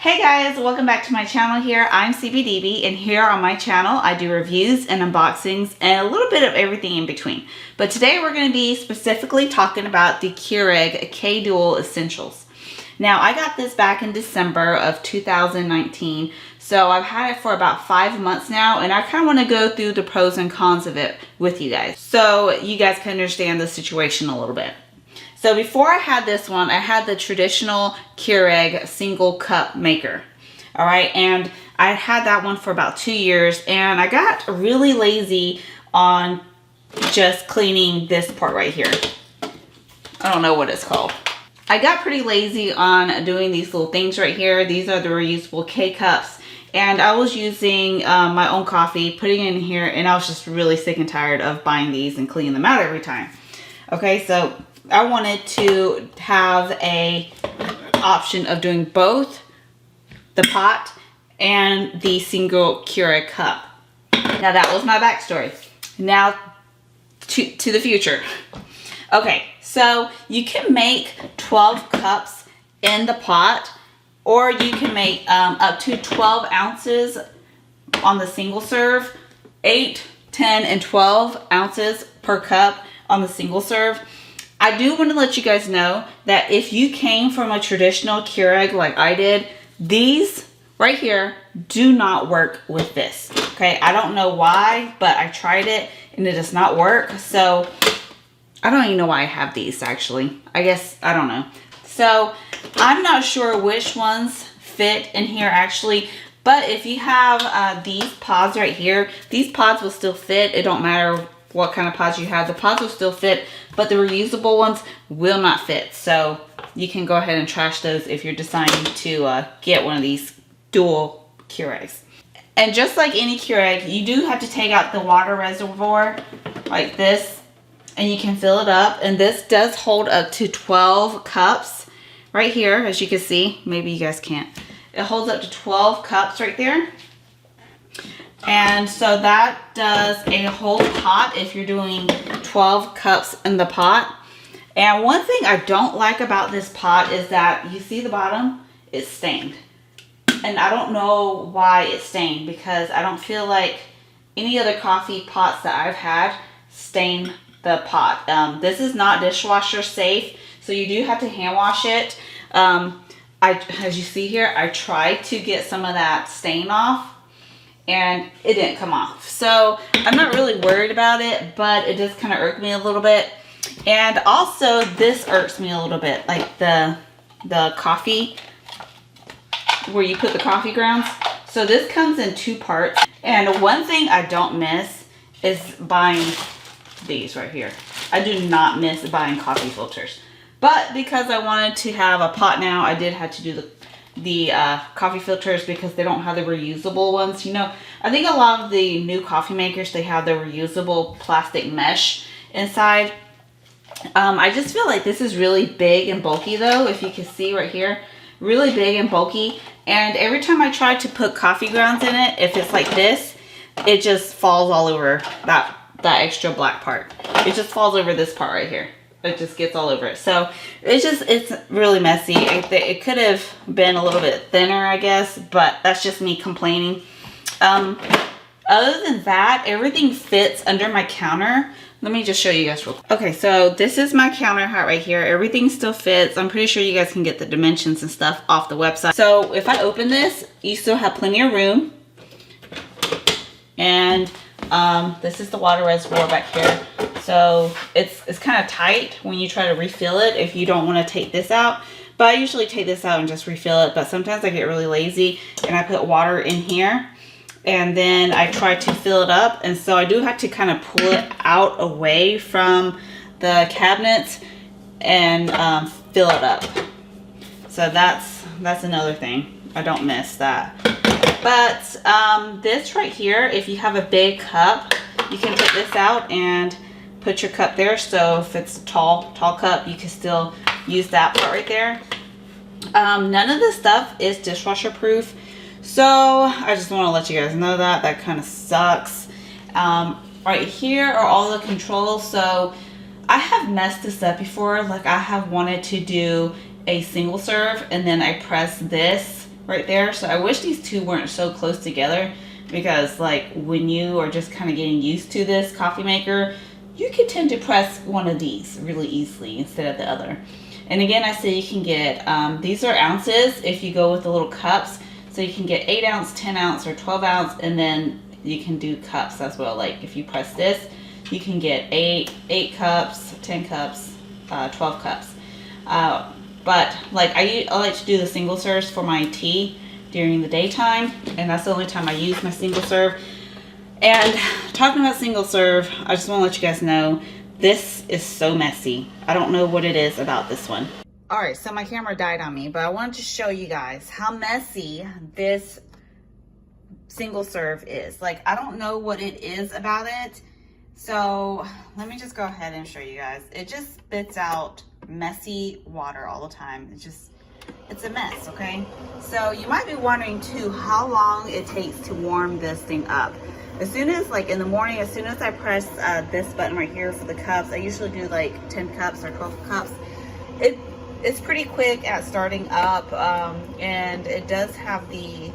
Hey guys, welcome back to my channel here. I'm SeebieDeebie, and here on my channel I do reviews and unboxings and a little bit of everything in between. But today we're going to be specifically talking about the Keurig K-Dual Essentials. Now I got this back in December of 2019, so I've had it for about 5 months now, and I kind of want to go through the pros and cons of it with you guys so you guys can understand the situation a little bit. So before I had this one, I had the traditional Keurig single cup maker. All right, and I had that one for about 2 years, and I got really lazy on just cleaning this part right here. I don't know what it's called. I got pretty lazy on doing these little things right here. These are the reusable K-cups, and I was using my own coffee, putting it in here, and I was just really sick and tired of buying these and cleaning them out every time. Okay, so I wanted to have a option of doing both the pot and the single Keurig cup. Now that was my backstory. Now to the future. Okay, so you can make 12 cups in the pot, or you can make up to 12 ounces on the single serve, 8, 10, and 12 ounces per cup on the single serve. I do want to let you guys know that if you came from a traditional Keurig like I did, these right here do not work with this. Okay, I don't know why, but I tried it and it does not work. So I don't even know why I have these actually. I guess, I don't know. So I'm not sure which ones fit in here actually, but if you have these pods right here, these pods will still fit. It don't matter what kind of pods you have. The pods will still fit, but the reusable ones will not fit. So you can go ahead and trash those if you're deciding to get one of these dual Keurigs. And just like any Keurig, you do have to take out the water reservoir like this, and you can fill it up. And this does hold up to 12 cups right here, as you can see. Maybe you guys can't. It holds up to 12 cups right there. And so that does a whole pot if you're doing 12 cups in the pot. And one thing I don't like about this pot is that you see the bottom, it's stained. And I don't know why it's stained, because I don't feel like any other coffee pots that I've had stain the pot. This is not dishwasher safe, so you do have to hand wash it. As you see here, I tried to get some of that stain off, and it didn't come off. So I'm not really worried about it, but it does kind of irk me a little bit. And also this irks me a little bit, like the coffee, where you put the coffee grounds. So this comes in 2 parts. And one thing I don't miss is buying these right here. I do not miss buying coffee filters. But because I wanted to have a pot now, I did have to do the coffee filters, because they don't have the reusable ones. You know, I think a lot of the new coffee makers, they have the reusable plastic mesh inside. I just feel like this is really big and bulky though, if you can see right here, really big and bulky. And every time I try to put coffee grounds in it, if it's like this, it just falls all over that extra black part. It just falls over this part right here. It just gets all over it. So it's really messy. It could have been a little bit thinner, I guess, but that's just me complaining. Other than that, everything fits under my counter. Let me just show you guys real quick. Okay, so this is my counter height right here. Everything still fits. I'm pretty sure you guys can get the dimensions and stuff off the website. So if I open this, you still have plenty of room. And this is the water reservoir back here. So it's kind of tight when you try to refill it if you don't want to take this out. But I usually take this out and just refill it. But sometimes I get really lazy and I put water in here, and then I try to fill it up. And so I do have to kind of pull it out away from the cabinets and fill it up. So that's another thing. I don't miss that. But this right here, if you have a big cup, you can take this out and put your cup there. So if it's a tall cup, you can still use that part right there. None of this stuff is dishwasher proof, so I just want to let you guys know that kind of sucks. Right here are all the controls. So I have messed this up before. Like I have wanted to do a single serve, and then I press this right there. So I wish these two weren't so close together, because like when you are just kind of getting used to this coffee maker, you could tend to press one of these really easily instead of the other. And again, I say you can get, these are ounces if you go with the little cups. So you can get 8 ounce, 10 ounce, or 12 ounce, and then you can do cups as well. Like if you press this, you can get 8 cups, 10 cups, 12 cups. But like I like to do the single serves for my tea during the daytime, and that's the only time I use my single serve. And talking about single serve, I just want to let you guys know, this is so messy. I don't know what it is about this one. All right, so my camera died on me, but I wanted to show you guys how messy this single serve is. Like, I don't know what it is about it. So let me just go ahead and show you guys. It just spits out messy water all the time. It's a mess, okay? So you might be wondering too how long it takes to warm this thing up. As soon as, like in the morning, as soon as I press this button right here for the cups, I usually do like 10 cups or 12 cups. It's pretty quick at starting up, and it does have the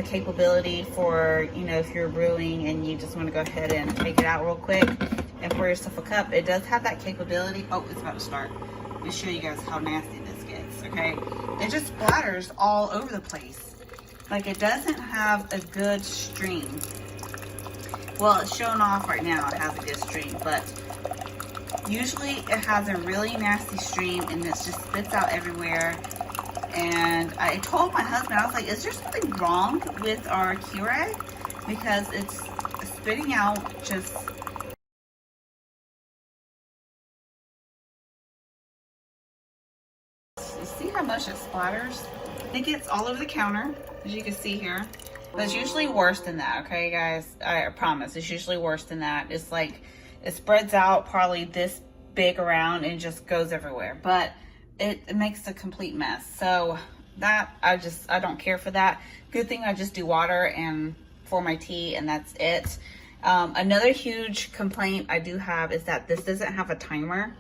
capability for, you know, if you're brewing and you just want to go ahead and take it out real quick and pour yourself a cup, it does have that capability. Oh, it's about to start. Let me show you guys how nasty this gets, okay? It just splatters all over the place. Like, it doesn't have a good stream. Well, it's showing off right now, it has a good stream, but usually it has a really nasty stream and it just spits out everywhere. And I told my husband, I was like, is there something wrong with our Keurig? Because it's spitting out just... You see how much it splatters? It gets all over the counter, as you can see here. But it's usually worse than that, okay, guys? I promise, it's usually worse than that. It's like, it spreads out probably this big around and just goes everywhere. But it makes a complete mess. So that, I don't care for that. Good thing I just do water and for my tea, and that's it. Another huge complaint I do have is that this doesn't have a timer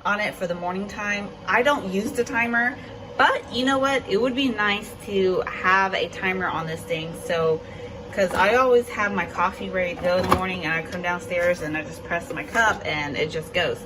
on it for the morning time. I don't use the timer, but you know what? It would be nice to have a timer on this thing. So, because I always have my coffee ready to go in the morning and I come downstairs and I just press my cup and it just goes.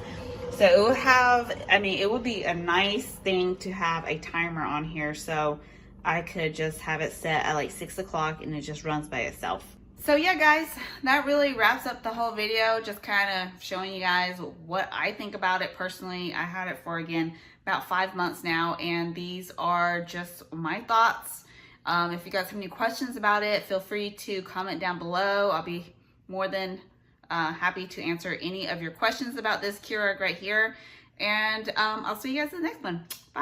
So it would have, I mean, it would be a nice thing to have a timer on here, so I could just have it set at like 6 o'clock and it just runs by itself. So yeah, guys, that really wraps up the whole video. Just kind of showing you guys what I think about it personally. I had it for, again, about 5 months now, and these are just my thoughts. If you guys have any questions about it, feel free to comment down below. I'll be more than happy to answer any of your questions about this Keurig right here. And I'll see you guys in the next one. Bye.